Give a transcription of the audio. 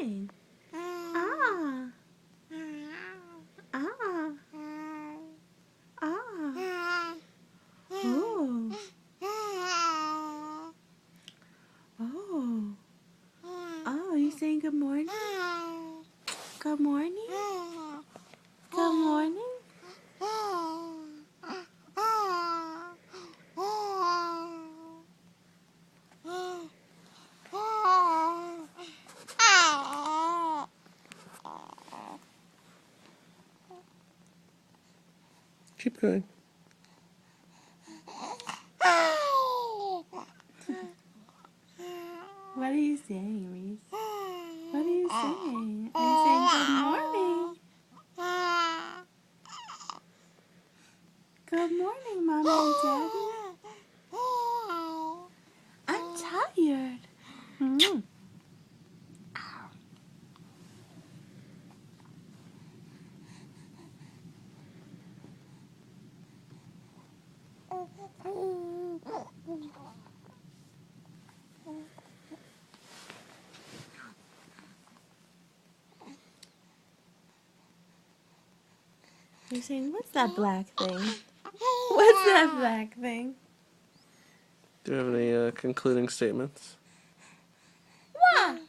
saying? Ah. Ah. Ah. Oh. Oh. Oh, you saying good morning? Good morning? Good morning? Keep going. What are you saying, Reese? What are you saying? Are you saying good morning? Good morning, Mommy and Daddy. I'm tired. Mm. You're saying, what's that black thing? What's that black thing? Do you have any concluding statements? What?